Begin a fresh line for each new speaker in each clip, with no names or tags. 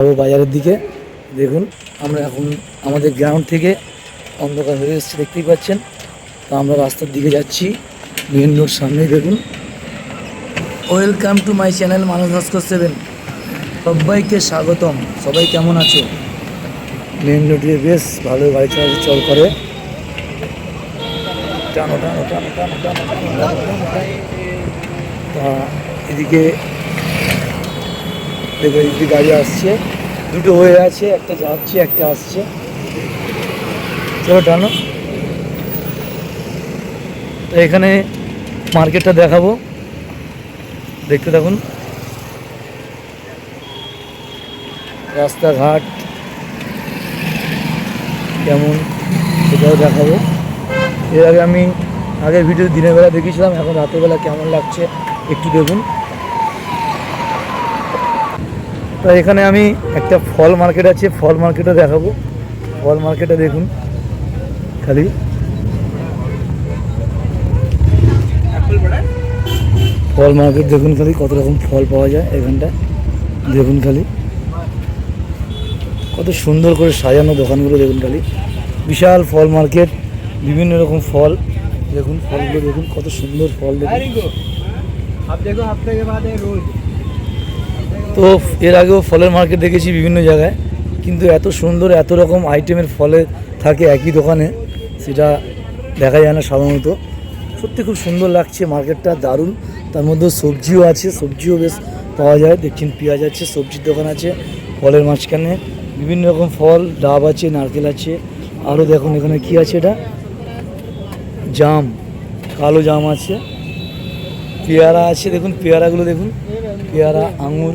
বাজারের দিকে দেখুন আমরা এখন আমাদের গ্রাউন্ড থেকে অন্ধকার হয়ে এসেছে দেখতেই পাচ্ছেন। তো আমরা রাস্তার দিকে যাচ্ছি, মেন রোড সামনেই দেখুন। ওয়েলকাম টু মাই চ্যানেল মানুষ ভাস্কর 7। সবাইকে স্বাগতম। সবাই কেমন আছো? মেন রোডে বেশ ভালো গাড়ি চলাচল করে। টানো টানো টানো টানো টানো টানো। তা এদিকে দেখো, এদিকে গাড়ি আসছে, দুটো হয়ে আছে, একটা যাচ্ছে একটা আসছে। চলো টানো। তো এখানে মার্কেটটা দেখাবো, দেখতে থাকুন। রাস্তাঘাট কেমন সেটাও দেখাবো। এর আগে আমি আগের ভিডিও দিনের বেলা দেখিয়েছিলাম, এখন রাতের বেলা কেমন লাগছে একটু দেখুন। তো এখানে আমি একটা ফল মার্কেট আছে, ফল মার্কেটও দেখাবো। ফল মার্কেটে দেখুন খালি ফল মার্কেট দেখুন, খালি কত রকম ফল পাওয়া যায় এখানটায়। দেখুন খালি কত সুন্দর করে সাজানো দোকানগুলো দেখুন খালি। বিশাল ফল মার্কেট, বিভিন্ন রকম ফল দেখুন, ফলগুলো দেখুন কত সুন্দর ফল দেখুন। তো এর আগেও ফলের মার্কেট দেখেছি বিভিন্ন জায়গায়, কিন্তু এত সুন্দর এত রকম আইটেমের ফলে থাকে একই দোকানে, সেটা দেখা যায় না সাধারণত। সত্যি খুব সুন্দর লাগছে মার্কেটটা, দারুণ। তার মধ্যে সবজিও আছে, সবজিও বেশ পাওয়া যায়। দেখছেন পেঁয়াজ আছে, সবজির দোকান আছে ফলের মাঝখানে, বিভিন্ন রকম ফল, ডাব আছে, নারকেল আছে। আরও দেখুন এখানে কি আছে, এটা জাম, কালো জাম আছে, পেয়ারা আছে, দেখুন পেয়ারাগুলো দেখুন, পেয়ারা, আঙুর,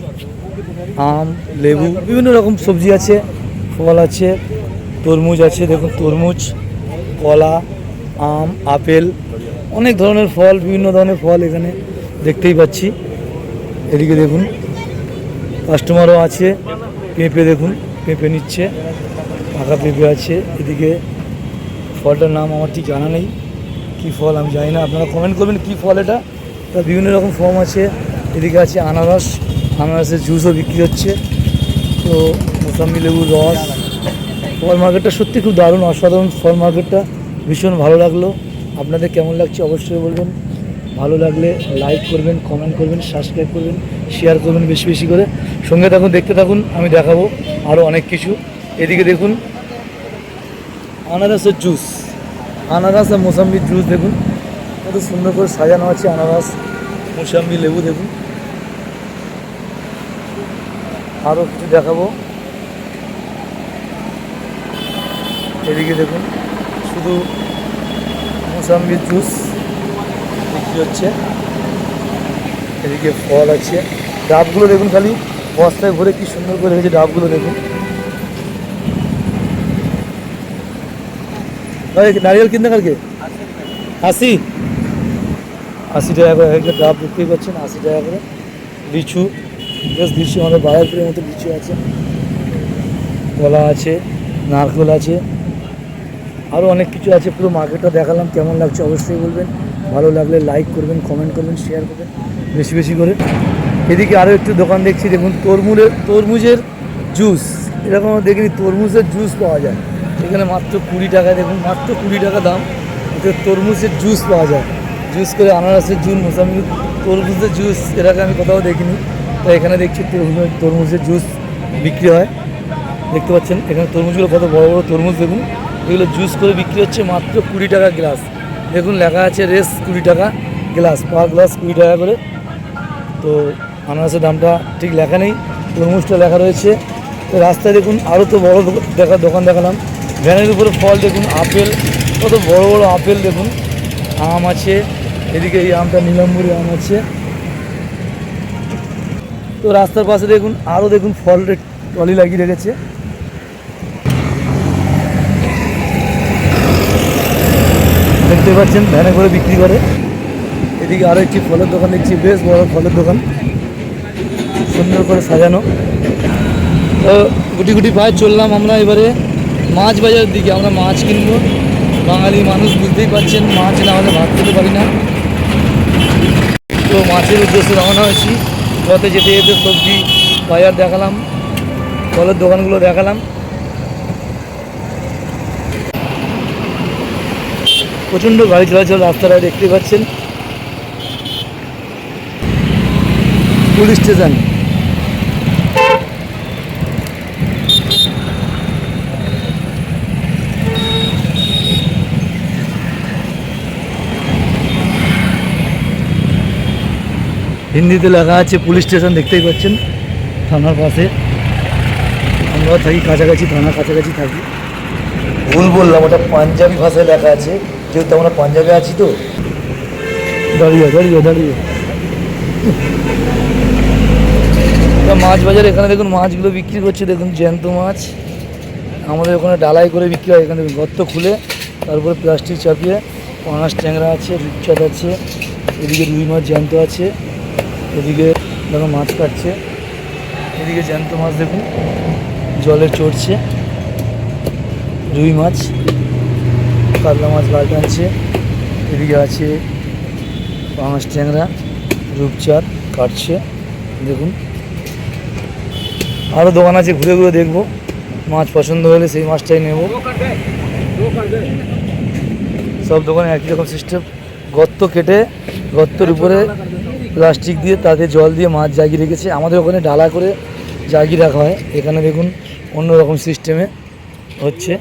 আম, লেবু, বিভিন্ন রকম সবজি আছে, ফল আছে, তরমুজ আছে, দেখুন তরমুজ, কলা, আম, আপেল, অনেক ধরনের ফল, বিভিন্ন ধরনের ফল এখানে দেখতেই পাচ্ছি। এদিকে দেখুন কাস্টমারও আছে, পেঁপে দেখুন, পেঁপে নিচ্ছে, পাকা পেঁপে আছে। এদিকে ফলটার নাম আমার ঠিক জানা নেই, কী ফল আমি জানি না, আপনারা কমেন্ট করবেন কী ফল এটা। তা বিভিন্ন রকম ফর্ম আছে। এদিকে আছে আনারস, আনারসের জুসও বিক্রি হচ্ছে। তো মোসাম্বি লেবুর রস। ফল মার্কেটটা সত্যি খুব দারুণ, অসাধারণ ফল মার্কেটটা, ভীষণ ভালো লাগলো। আপনাদের কেমন লাগছে অবশ্যই বলবেন। ভালো লাগলে লাইক করবেন, কমেন্ট করবেন, সাবস্ক্রাইব করবেন, শেয়ার করবেন বেশি বেশি করে। সঙ্গে থাকুন, দেখতে থাকুন, আমি দেখাবো আরও অনেক কিছু। এদিকে দেখুন আনারসের জুস, আনারস আর মোসাম্বির জুস দেখুন কত সুন্দর করে সাজানো আছে। আনারস, মোসাম্বি, লেবু দেখুন। আরও কিছু দেখাবো। এদিকে দেখুন শুধু মোসাম্বির জুস বিক্রি হচ্ছে। এদিকে ফল আছে, ডাবগুলো দেখুন খালি বস্তায় ভরে কি সুন্দর করে রেখেছে ডাবগুলো দেখুন। নারিয়েল কিনতে কালকে 80 টাকা করে একটা ডাব বিক্রি করছেন, 80 টাকা করে। লিচু, বেশ লিচু, আমাদের বাড়াইপুরের মতো লিচু আছে, কলা আছে, নারকেল আছে, আরও অনেক কিছু আছে। পুরো মার্কেটটা দেখালাম, কেমন লাগছে অবশ্যই বলবেন। ভালো লাগলে লাইক করবেন, কমেন্ট করবেন, শেয়ার করবেন বেশি বেশি করে। এদিকে আরও একটু দোকান দেখছি, দেখুন তরমুজের জুস, এরকম দেখিনি, তরমুজের জুস পাওয়া যায় এখানে মাত্র 20 টাকায়। দেখুন মাত্র 20 টাকা দাম, এতে তরমুজের জুস পাওয়া যায়। জুস করে আনারসের জুস, মোসাম্বি, তরমুজের জুস এর আগে আমি কোথাও দেখিনি। তো এখানে দেখছি তরমুজের জুস বিক্রি হয়, দেখতে পাচ্ছেন। এখানে তরমুজগুলো কত বড় বড় তরমুজ দেখুন, এগুলো জুস করে বিক্রি হচ্ছে মাত্র 20 টাকা গ্লাস। দেখুন লেখা আছে রেস 20 টাকা গ্লাস, পার গ্লাস 20 টাকা করে। তো আনারসের দামটা ঠিক লেখা নেই, তরমুজটা লেখা রয়েছে। তো রাস্তায় দেখুন আরও তো বড় দোকান দেখালাম, ভ্যানের উপরে ফল দেখুন, আপেল, কত বড় বড় আপেল দেখুন, আম আছে। এদিকে এই আমটা নীলাম্বরী আম আছে। তো রাস্তার পাশে দেখুন আরও দেখুন ফলের টলি লাগিয়ে রেখেছে। দেখতে পাচ্ছেন ভ্যানে করে বিক্রি করে। এদিকে আরও একটি ফলের দোকান দেখছি, বেশ বড় ফলের দোকান, সুন্দর করে সাজানো। তো গুটি গুটি পায়ে চললাম আমরা এবারে মাছ বাজারের দিকে। আমরা মাছ কিনবো, বাঙালি মানুষ বুঝতেই পারছেন, মাছ না হলে ভাত খেতে পারি না। তো মাছের উদ্দেশ্যে রওনা হয়েছি। পথে যেতে যেতে সবজি বাজার দেখালাম, ফলের দোকানগুলো দেখালাম। প্রচণ্ড গাড়ি চলাচল রাস্তাটা দেখতে পাচ্ছেন। পুলিশ স্টেশন, হিন্দিতে লেখা আছে পুলিশ স্টেশন, দেখতেই পাচ্ছেন থানার পাশে। আমরাও থাকি কাছাকাছি, থানার কাছাকাছি থাকি। ভুল বললাম, ওটা পাঞ্জাবি ভাষায় লেখা আছে, যেহেতু আমরা পাঞ্জাবে আছি তো। দাঁড়িয়ে দাঁড়িয়ে দাঁড়িয়ে মাছ বাজার। এখানে দেখুন মাছগুলো বিক্রি করছে, দেখুন জ্যান্ত মাছ। আমাদের ওখানে ডালাই করে বিক্রি হয়, এখানে দেখুন গর্ত খুলে তারপরে প্লাস্টিক চাপিয়ে পাঙাশ ট্যাংরা আছে, রূপচাঁদ আছে, এদিকে রুই মাছ জ্যান্ত আছে, এদিকে দেখুন মাছ কাটছে, এদিকে জ্যান্ত মাছ দেখুন জলে চড়ছে, রুই মাছ, কাতলা মাছ গাল টানছে, এদিকে আছে পাঙাশ ট্যাংরা, রূপচাঁদ কাটছে দেখুন। আরও দোকান আছে, ঘুরে ঘুরে দেখবো, মাছ পছন্দ হলে সেই মাছটাই নেব। সব দোকানে একই রকম সিস্টেম, গর্ত কেটে গর্তের উপরে প্লাস্টিক দিয়ে তাতে জল দিয়ে মাছ জাগিয়ে রেখেছে। আমাদের ওখানে ডালা করে জাগিয়ে রাখা হয়, এখানে দেখুন অন্য রকম সিস্টেমে হচ্ছে।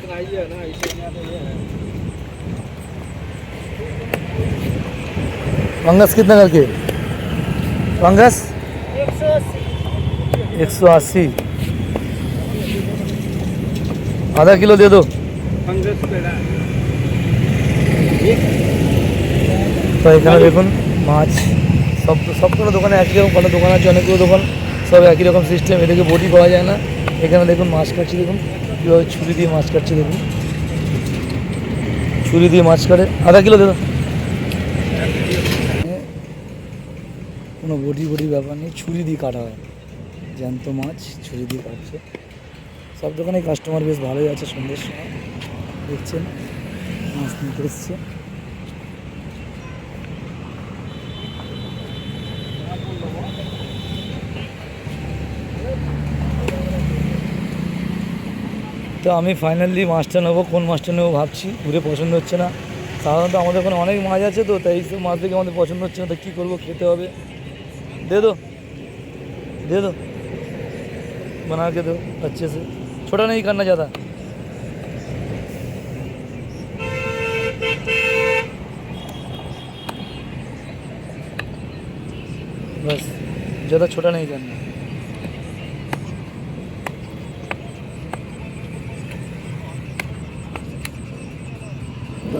पंगस कितना करके? पंगस 180। आधा किलो दे दो। তো এখানে দেখুন মাছ সবগুলো দোকানে একই রকম, কোনো দোকান আছে অনেকগুলো দোকান, সব একই রকম সিস্টেম। এদিকে বটি পাওয়া যায় না। এখানে দেখুন মাছ কাটছে, দেখুন কীভাবে ছুরি দিয়ে মাছ কাটছে, দেখুন ছুরি দিয়ে মাছ কাটে। আধা কিলো দে দো। কোনো বটি ব্যাপার নেই, ছুরি দিয়ে কাটা হয়, জ্যান্ত মাছ ছুরি দিয়ে কাটছে। সব দোকানে কাস্টমার বেশ ভালোই আছে, সন্ধ্যের সময় দেখছেন মাছ নিতে এসছে। তো আমি ফাইনালি মাছটা নেবো, কোন মাছটা নেবো ভাবছি, ঘুরে পছন্দ হচ্ছে না। সাধারণত আমাদের ওখানে অনেক মাছ আছে, তো তাই সব মাছ দেখে আমাদের পছন্দ হচ্ছে না, তো কী করবো, খেতে হবে। दे दो दे दो, बना के दो अच्छे से, छोटा नहीं करना ज़्यादा। बस ज़्यादा छोटा नहीं करना। तो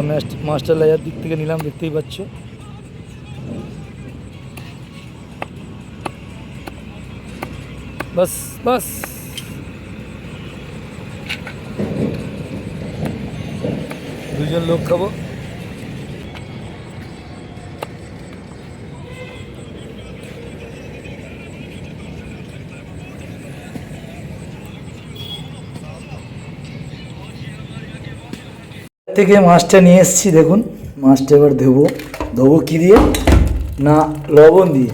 मास्टर लाइजाর দিক থেকে নিলাম, দেখতেই পাচ্ছ। बस बस দুজন লোক খাবো। থেকে মাছটা নিয়ে এসেছি, দেখুন মাছটা এবার ধোবো কী দিয়ে না, লবণ দিয়ে।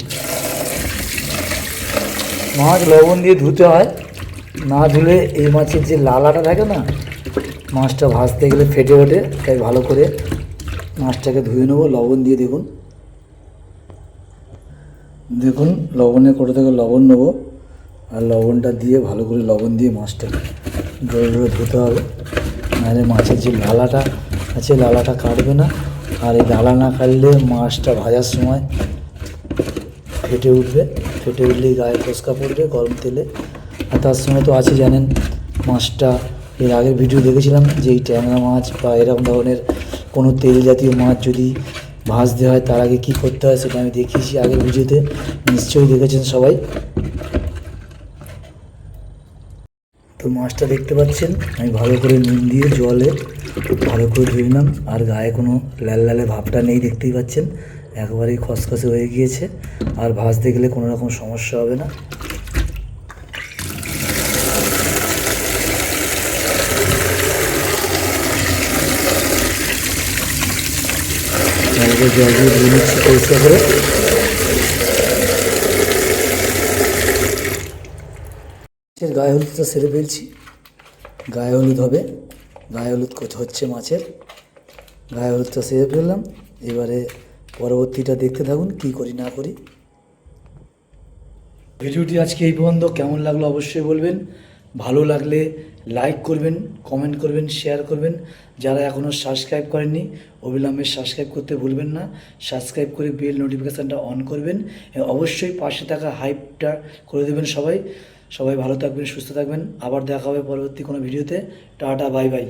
মাছ লবণ দিয়ে ধুতে হয়, না ধুলে এই মাছের যে লালাটা থাকে না, মাছটা ভাজতে গেলে ফেটে ওঠে, তাই ভালো করে মাছটাকে ধুয়ে নেবো লবণ দিয়ে। দেখুন দেখুন লবণের কোটা থেকে লবণ নেবো, আর লবণটা দিয়ে ভালো করে লবণ দিয়ে মাছটাকে ডোরে ডোরে ধুতে হবে, নাহলে মাছের যে লালাটা আছে লালাটা কাটবে না। আর এই লালা না কাটলে মাছটা ভাজার সময় ফেটে উঠলেই গায়ে ফোসকা পড়বে গরম তেলে। আর তার সঙ্গে তো আছে জানেন, মাছটা এর আগের ভিডিও দেখেছিলাম যে এই ট্যাংরা মাছ বা এরকম ধরনের কোনো তেল জাতীয় মাছ যদি ভাজতে হয় তার আগে কী করতে হয় সেটা আমি দেখিয়েছি আগের ভিডিওতে, নিশ্চয়ই দেখেছেন সবাই। তো মাছটা দেখতে পাচ্ছেন আমি ভালো করে নুন দিয়ে জলে ভালো করে ধুয়ে নিলাম, আর গায়ে কোনো লাল লালে ভাবটা নেই, দেখতেই পাচ্ছেন একেবারেই খসখসে হয়ে গিয়েছে, আর ভাজতে গেলে কোনো রকম সমস্যা হবে না। জল দিয়ে ধুয়ে নিচ্ছি পরিষ্কার করে। গায়ে হলুদটা সেরে ফেলছি। গায়ে হলুদ হবে, গায়ে হলুদ হচ্ছে মাছের। গায়ে হলুদটা সেরে ফেললাম। এবারে পরবর্তীটা দেখতে থাকুন কী করি না করি। ভিডিওটি আজকে এই পর্যন্ত। কেমন লাগলো অবশ্যই বলবেন। ভালো লাগলে লাইক করবেন, কমেন্ট করবেন, শেয়ার করবেন। যারা এখনও সাবস্ক্রাইব করেননি অবিলম্বে সাবস্ক্রাইব করতে ভুলবেন না। সাবস্ক্রাইব করে বেল নোটিফিকেশানটা অন করবেন। অবশ্যই পাশে থাকা হাইপটা করে দেবেন সবাই। সবাই ভালো থাকবেন, সুস্থ থাকবেন। আবার দেখা হবে পরবর্তী কোনো ভিডিওতে। Tata, bye bye.